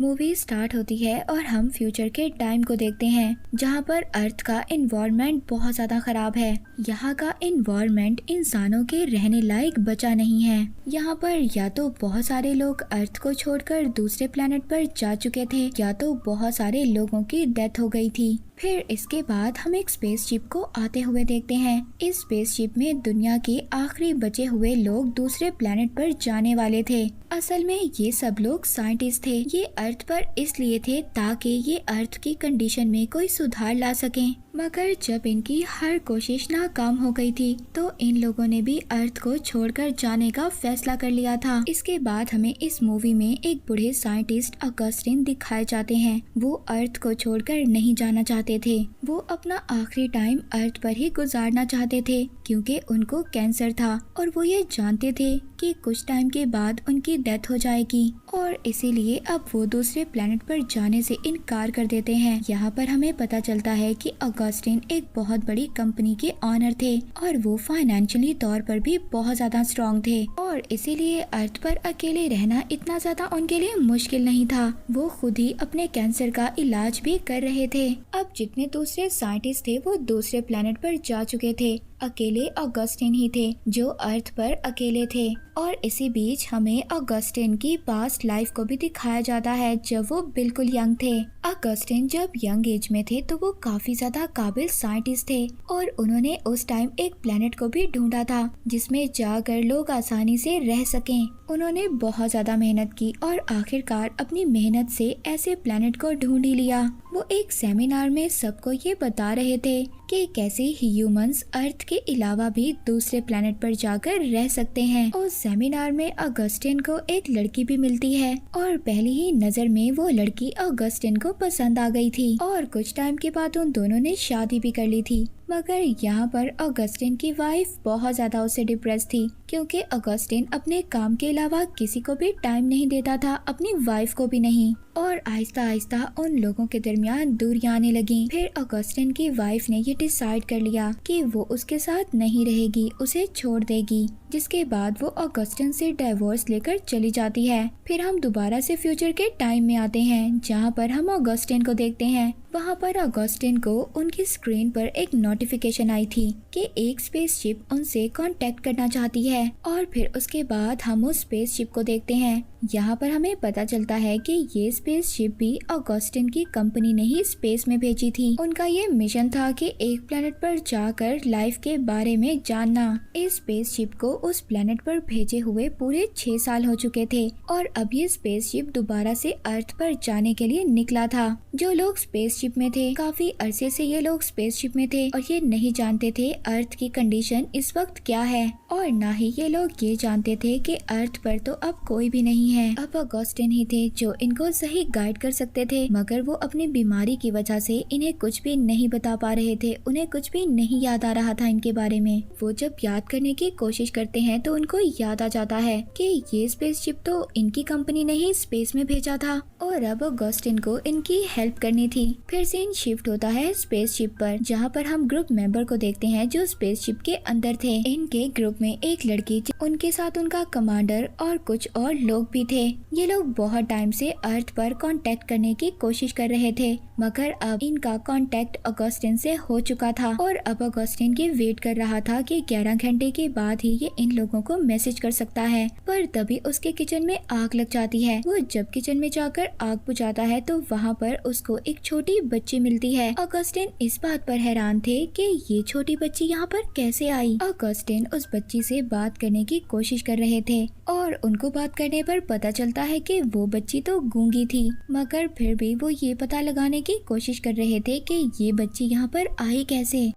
Movie start होती है और हम फ्यूचर के टाइम को देखते हैं जहाँ पर अर्थ का एनवायरनमेंट बहुत ज्यादा खराब है। यहाँ का एनवायरनमेंट इंसानों के रहने लायक बचा नहीं है। यहाँ पर या तो बहुत सारे लोग अर्थ को छोड़कर दूसरे प्लेनेट पर जा चुके थे या तो बहुत सारे लोगों की डेथ हो गई थी। फिर इसके बाद हम एक स्पेसशिप को आते हुए देखते हैं। इस स्पेसशिप में दुनिया के आखिरी बचे हुए लोग दूसरे प्लेनेट पर जाने वाले थे। असल में ये सब लोग साइंटिस्ट थे। ये अर्थ पर इसलिए थे ताकि ये अर्थ की कंडीशन में कोई सुधार ला सकें। मगर जब इनकी हर कोशिश नाकाम हो गई थी तो इन लोगों ने भी अर्थ को छोड़कर जाने का फैसला कर लिया था। इसके बाद हमें इस मूवी में एक बूढ़े साइंटिस्ट अगस्टिन दिखाए जाते हैं। वो अर्थ को छोड़कर नहीं जाना चाहते थे। वो अपना आखिरी टाइम अर्थ पर ही गुजारना चाहते थे क्योंकि उनको कैंसर था और वो ये जानते थे कि कुछ टाइम के बाद उनकी डेथ हो जाएगी और इसीलिए अब वो दूसरे प्लेनेट पर जाने से इनकार कर देते हैं। यहाँ पर हमें पता चलता है कि अगस्टिन एक बहुत बड़ी कंपनी के ऑनर थे और वो फाइनेंशियली तौर पर भी बहुत ज्यादा स्ट्रॉन्ग थे और इसीलिए अर्थ पर अकेले रहना इतना ज्यादा उनके लिए मुश्किल नहीं था। वो खुद ही अपने कैंसर का इलाज भी कर रहे थे। अब जितने दूसरे साइंटिस्ट थे वो दूसरे प्लेनेट पर जा चुके थे। अकेले अगस्टिन ही थे जो अर्थ पर अकेले थे और इसी बीच हमें अगस्टिन की पास्ट लाइफ को भी दिखाया जाता है जब वो बिल्कुल यंग थे। अगस्टिन जब यंग एज में थे तो वो काफी ज्यादा काबिल साइंटिस्ट थे और उन्होंने उस टाइम एक प्लेनेट को भी ढूंढा था जिसमें जाकर लोग आसानी से रह सकें। उन्होंने बहुत ज्यादा मेहनत की और आखिरकार अपनी मेहनत से ऐसे प्लेनेट को ढूंढ ही लिया। वो एक सेमिनार में सबको ये बता रहे थे कि कैसे ह्यूमंस अर्थ के अलावा भी दूसरे प्लेनेट पर जाकर रह सकते हैं। उस सेमिनार में अगस्टिन को एक लड़की भी मिलती है और पहली ही नजर में वो लड़की अगस्टिन को पसंद आ गई थी और कुछ टाइम के बाद उन दोनों ने शादी भी कर ली थी। मगर यहाँ पर अगस्टिन की वाइफ बहुत ज्यादा उससे डिप्रेस थी क्योंकि अगस्टिन अपने काम के अलावा किसी को भी टाइम नहीं देता था, अपनी वाइफ को भी नहीं और आहिस्ता आहिस्ता उन लोगों के दरमियान दूरियां आने लगी। फिर अगस्टिन की वाइफ ने ये डिसाइड कर लिया कि वो उसके साथ नहीं रहेगी, उसे छोड़ देगी, जिसके बाद वो अगस्टिन से डिवोर्स लेकर चली जाती है। फिर हम दोबारा से फ्यूचर के टाइम में आते हैं जहाँ पर हम अगस्टिन को देखते हैं। वहाँ पर अगस्टिन को उनकी स्क्रीन पर एक नोटिफिकेशन आई थी कि एक स्पेसशिप उनसे कांटेक्ट करना चाहती है और फिर उसके बाद हम उस स्पेसशिप को देखते हैं। यहाँ पर हमें पता चलता है कि ये स्पेसशिप भी अगस्टिन की कंपनी ने ही स्पेस में भेजी थी। उनका ये मिशन था कि एक प्लेनेट पर जाकर लाइफ के बारे में जानना। इस स्पेसशिप को उस प्लेनेट पर भेजे हुए पूरे 6 साल हो चुके थे और अब ये स्पेसशिप दोबारा से अर्थ पर जाने के लिए निकला था। जो लोग स्पेसशिप में थे, काफी अरसे से ये लोग स्पेसशिप में थे और ये नहीं जानते थे अर्थ की कंडीशन इस वक्त क्या है और न ही ये लोग ये जानते थे कि अर्थ पर तो अब कोई भी नहीं है। अब अगस्टिन ही थे जो इनको सही गाइड कर सकते थे, मगर वो अपनी बीमारी की वजह से इन्हें कुछ भी नहीं बता पा रहे थे। उन्हें कुछ भी नहीं याद आ रहा था इनके बारे में। वो जब याद करने की कोशिश करते हैं तो उनको याद आ जाता है कि ये स्पेसशिप तो इनकी कंपनी ने ही स्पेस में भेजा था और अब अगस्टिन को इनकी हेल्प करनी थी। फिर सीन शिफ्ट होता है स्पेसशिप पर जहाँ पर हम ग्रुप मेंबर को देखते हैं जो स्पेसशिप के अंदर थे। इनके ग्रुप में एक लड़की, उनके साथ उनका कमांडर और कुछ और लोग भी थे। ये लोग बहुत टाइम से अर्थ पर कांटेक्ट करने की कोशिश कर रहे थे, मगर अब इनका कांटेक्ट अगस्टिन से हो चुका था और अब अगस्टिन की वेट कर रहा था कि 11 घंटे के बाद ही ये इन लोगों को मैसेज कर सकता है। पर तभी उसके किचन में आग लग जाती है। वो जब किचन में जाकर आग बुझाता है तो वहाँ पर उसको एक छोटी बच्ची मिलती है। अगस्टिन इस बात पर हैरान थे कि ये छोटी बच्ची यहाँ पर कैसे आई। अगस्टिन उस बच्ची से बात करने की कोशिश कर रहे थे और उनको बात करने पर पता चलता है कि वो बच्ची तो गूंगी थी, मगर फिर भी वो ये पता लगाने की कोशिश कर रहे थे कि ये बच्ची यहाँ पर आई कैसे।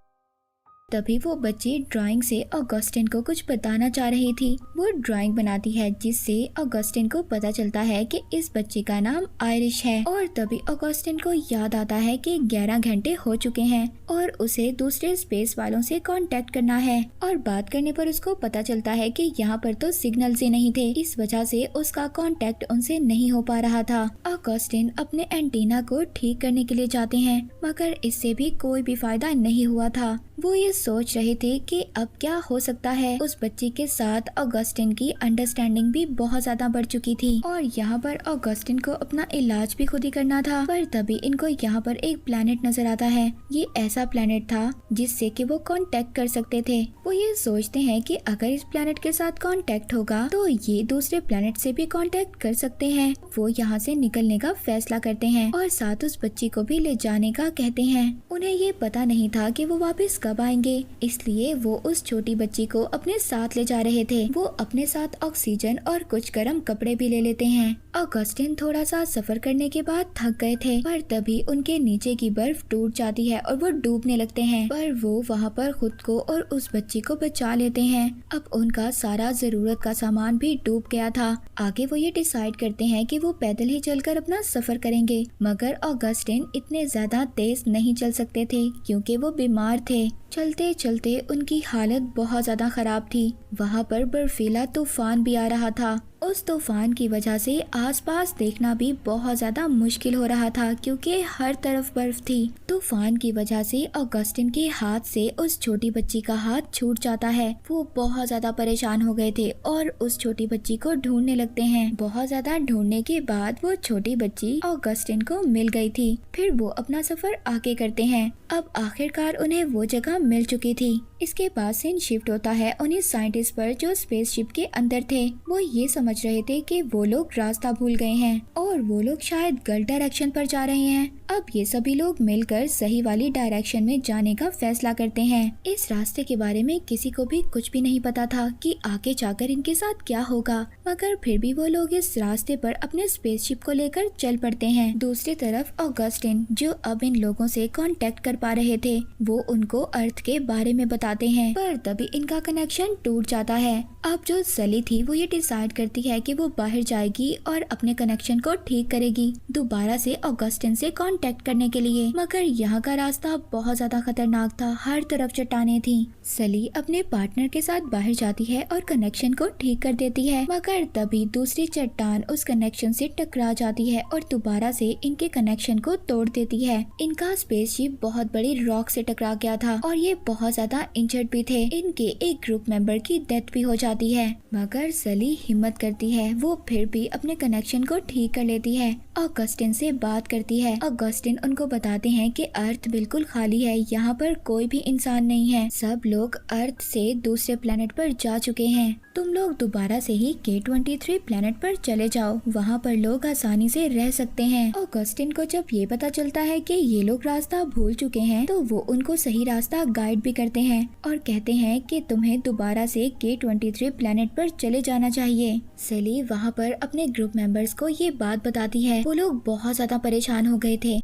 तभी वो बच्ची ड्राइंग से अगस्टिन को कुछ बताना चाह रही थी। वो ड्राइंग बनाती है जिससे अगस्टिन को पता चलता है कि इस बच्ची का नाम आयरिश है और तभी अगस्टिन को याद आता है कि 11 घंटे हो चुके हैं और उसे दूसरे स्पेस वालों से कांटेक्ट करना है और बात करने पर उसको पता चलता है कि यहाँ पर तो सिग्नल से नहीं थे, इस वजह से उसका कांटेक्ट उनसे नहीं हो पा रहा था। अगस्टिन अपने एंटीना को ठीक करने के लिए जाते हैं, मगर इससे भी कोई भी फायदा नहीं हुआ था। वो ये सोच रहे थे कि अब क्या हो सकता है। उस बच्ची के साथ ऑगस्टिन की अंडरस्टैंडिंग भी बहुत ज्यादा बढ़ चुकी थी और यहाँ पर ऑगस्टिन को अपना इलाज भी खुद ही करना था। पर तभी इनको यहाँ पर एक प्लेनेट नजर आता है। ये ऐसा प्लेनेट था जिससे कि वो कांटेक्ट कर सकते थे। वो ये सोचते हैं कि अगर इस प्लेनेट के साथ कांटेक्ट होगा तो ये दूसरे प्लेनेट से भी कांटेक्ट कर सकते हैं। वो यहाँ से निकलने का फैसला करते हैं और साथ उस बच्ची को भी ले जाने का कहते हैं। उन्हें ये पता नहीं था कि वो वापस कब आएंगे, इसलिए वो उस छोटी बच्ची को अपने साथ ले जा रहे थे। वो अपने साथ ऑक्सीजन और कुछ गर्म कपड़े भी ले लेते हैं। ऑगस्टिन थोड़ा सा सफर करने के बाद थक गए थे, पर तभी उनके नीचे की बर्फ टूट जाती है और वो डूबने लगते हैं। पर वो वहाँ पर खुद को और उस बच्ची को बचा लेते हैं। अब उनका सारा जरूरत का सामान भी डूब गया था। आगे वो ये डिसाइड करते हैं कि वो पैदल ही चलकर अपना सफर करेंगे, मगर ऑगस्टिन इतने ज्यादा तेज नहीं चल सकते थे क्योंकि वो बीमार थे। चलते चलते उनकी हालत बहुत ज्यादा खराब थी। वहाँ पर बर्फीला तूफान भी आ रहा था। उस तूफान की वजह से आसपास देखना भी बहुत ज्यादा मुश्किल हो रहा था क्योंकि हर तरफ बर्फ थी। तूफान की वजह से ऑगस्टिन के हाथ से उस छोटी बच्ची का हाथ छूट जाता है। वो बहुत ज्यादा परेशान हो गए थे और उस छोटी बच्ची को ढूंढने लगते हैं। बहुत ज्यादा ढूंढने के बाद वो छोटी बच्ची ऑगस्टिन को मिल गई थी। फिर वो अपना सफर आगे करते हैं। अब आखिरकार उन्हें वो जगह मिल चुकी थी। इसके बाद सीन शिफ्ट होता है उन्हीं साइंटिस्ट पर जो स्पेसशिप के अंदर थे। वो ये समझ रहे थे कि वो लोग रास्ता भूल गए हैं और वो लोग शायद गलत डायरेक्शन पर जा रहे हैं। अब ये सभी लोग मिलकर सही वाली डायरेक्शन में जाने का फैसला करते हैं। इस रास्ते के बारे में किसी को भी कुछ भी नहीं पता था कि आगे जाकर इनके साथ क्या होगा, मगर फिर भी वो लोग इस रास्ते पर अपने स्पेसशिप को लेकर चल पड़ते हैं। दूसरी तरफ ऑगस्टिन, जो अब इन लोगों से कांटेक्ट कर पा रहे थे, वो उनको अर्थ के बारे में बताते हैं, पर तभी इनका कनेक्शन टूट जाता है। अब जो सली थी वो ये डिसाइड करती है कि वो बाहर जाएगी और अपने कनेक्शन को ठीक करेगी दोबारा से ऑगस्टिन से कांटेक्ट करने के लिए, मगर यहाँ का रास्ता बहुत ज्यादा खतरनाक था। हर तरफ चट्टानें थी। सली अपने पार्टनर के साथ बाहर जाती है और कनेक्शन को ठीक कर देती है, मगर तभी दूसरी चट्टान उस कनेक्शन से टकरा जाती है और दोबारा से इनके कनेक्शन को तोड़ देती है। इनका स्पेसशिप बहुत बड़ी रॉक से टकरा गया था और ये बहुत ज्यादा इंजर्ड भी थे। इनके एक ग्रुप मेंबर की डेथ भी हो जाती है, मगर सली हिम्मत करती है। वो फिर भी अपने कनेक्शन को ठीक कर लेती है। ऑगस्टिन से बात करती है। ऑगस्टिन उनको बताते हैं कि अर्थ बिल्कुल खाली है, यहाँ पर कोई भी इंसान नहीं है। सब लोग अर्थ से दूसरे प्लेनेट पर जा चुके हैं। तुम लोग दोबारा से ही K23 प्लेनेट पर चले जाओ, वहाँ पर लोग आसानी से रह सकते हैं। ऑगस्टिन को जब ये पता चलता है कि ये लोग रास्ता भूल चुके हैं, तो वो उनको सही रास्ता गाइड भी करते हैं और कहते हैं कि तुम्हें दोबारा से K23 प्लेनेट पर चले जाना चाहिए। सली वहाँ पर अपने ग्रुप मेंबर्स को ये बात बताती है। वो लोग बहुत ज्यादा परेशान हो गए थे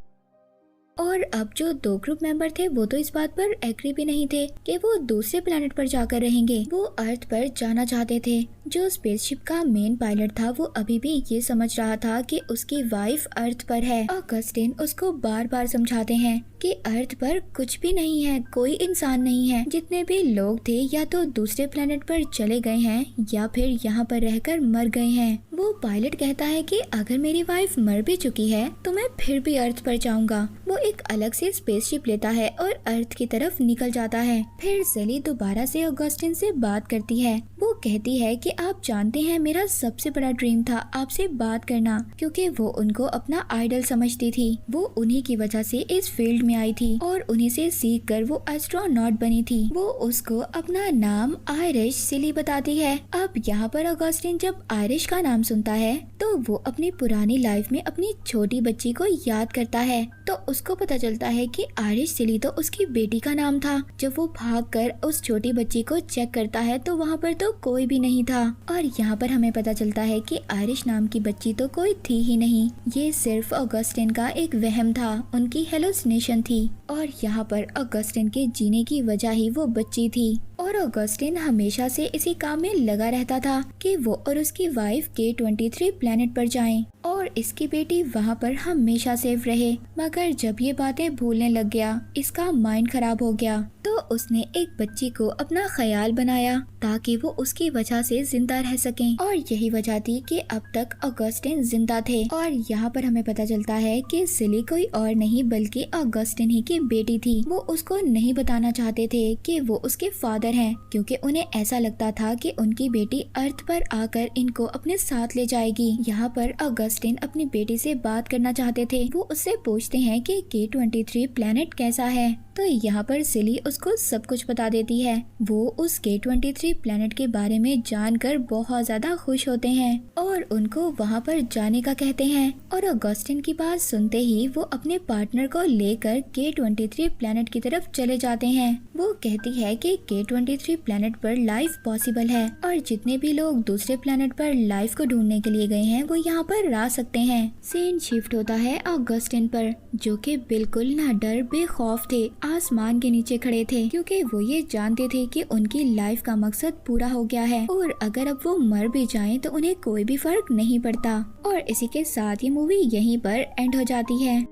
और अब जो दो ग्रुप मेंबर थे वो तो इस बात पर एग्री भी नहीं थे कि वो दूसरे प्लेनेट पर जाकर रहेंगे। वो अर्थ पर जाना चाहते थे। जो स्पेसशिप का मेन पायलट था वो अभी भी ये समझ रहा था कि उसकी वाइफ अर्थ पर है। ऑगस्टिन उसको बार बार समझाते हैं कि अर्थ पर कुछ भी नहीं है, कोई इंसान नहीं है। जितने भी लोग थे या तो दूसरे प्लेनेट पर चले गए हैं या फिर यहाँ पर रहकर मर गए हैं। वो पायलट कहता है कि अगर मेरी वाइफ मर भी चुकी है तो मैं फिर भी अर्थ पर जाऊंगा। वो एक अलग से स्पेसशिप लेता है और अर्थ की तरफ निकल जाता है। फिर सली दोबारा से ऑगस्टिन से बात करती है। वो कहती है कि आप जानते हैं मेरा सबसे बड़ा ड्रीम था आपसे बात करना, क्योंकि वो उनको अपना आइडल समझती थी। वो उन्हीं की वजह से इस फील्ड में आई थी और उन्हीं से सीख कर वो एस्ट्रोनॉट बनी थी। वो उसको अपना नाम आयरिश सिली बताती है। अब यहाँ पर ऑगस्टिन जब आयरिश का नाम सुनता है तो वो अपनी पुरानी लाइफ में अपनी छोटी बच्ची को याद करता है। तो उसको पता चलता है कि आयरिश सिली तो उसकी बेटी का नाम था। जब वो भागकर उस छोटी बच्ची को चेक करता है तो वहाँ पर तो कोई भी नहीं था और यहाँ पर हमें पता चलता है कि आयरिश नाम की बच्ची तो कोई थी ही नहीं। ये सिर्फ ऑगस्टिन का एक वहम था, उनकी हेलुसिनेशन थी और यहाँ पर ऑगस्टिन के जीने की वजह ही वो बच्ची थी। और ऑगस्टिन हमेशा से इसी काम में लगा रहता था कि वो और उसकी वाइफ K23 प्लेनेट पर जाएं और इसकी बेटी वहाँ पर हमेशा सेफ रहे। मगर जब ये बातें भूलने लग गया, इसका माइंड खराब हो गया, तो उसने एक बच्ची को अपना ख्याल बनाया ताकि वो उसकी वजह से जिंदा रह सकें और यही वजह थी कि अब तक ऑगस्टिन जिंदा थे। और यहाँ पर हमें पता चलता है कि सिली कोई और नहीं बल्कि ऑगस्टिन ही की बेटी थी। वो उसको नहीं बताना चाहते थे कि वो उसके फादर हैं, क्योंकि उन्हें ऐसा लगता था कि उनकी बेटी अर्थ पर आकर इनको अपने साथ ले जाएगी। यहाँ पर ऑगस्टिन अपनी बेटी से बात करना चाहते थे। वो उससे पूछते हैं कि K23 प्लेनेट कैसा है, तो यहाँ पर सिली उसको सब कुछ बता देती है। वो उस K23 प्लेनेट के बारे में जानकर बहुत ज्यादा खुश होते हैं और उनको वहाँ पर जाने का कहते हैं। और ऑगस्टिन की बात सुनते ही वो अपने पार्टनर को लेकर K23 प्लेनेट की तरफ चले जाते हैं। वो कहती है कि K23 प्लेनेट पर लाइफ पॉसिबल है और जितने भी लोग दूसरे प्लेनेट पर लाइफ को ढूंढने के लिए गए हैं वो यहाँ पर आ सकते हैं। सीन शिफ्ट होता है ऑगस्टिन पर, जो कि बिल्कुल ना डर बेखौफ थे, आसमान के नीचे खड़े थे, क्योंकि वो ये जानते थे कि उनकी लाइफ का मकसद पूरा हो गया है और अगर अब वो मर भी जाएं तो उन्हें कोई भी फर्क नहीं पड़ता। और इसी के साथ ये मूवी यहीं पर एंड हो जाती है।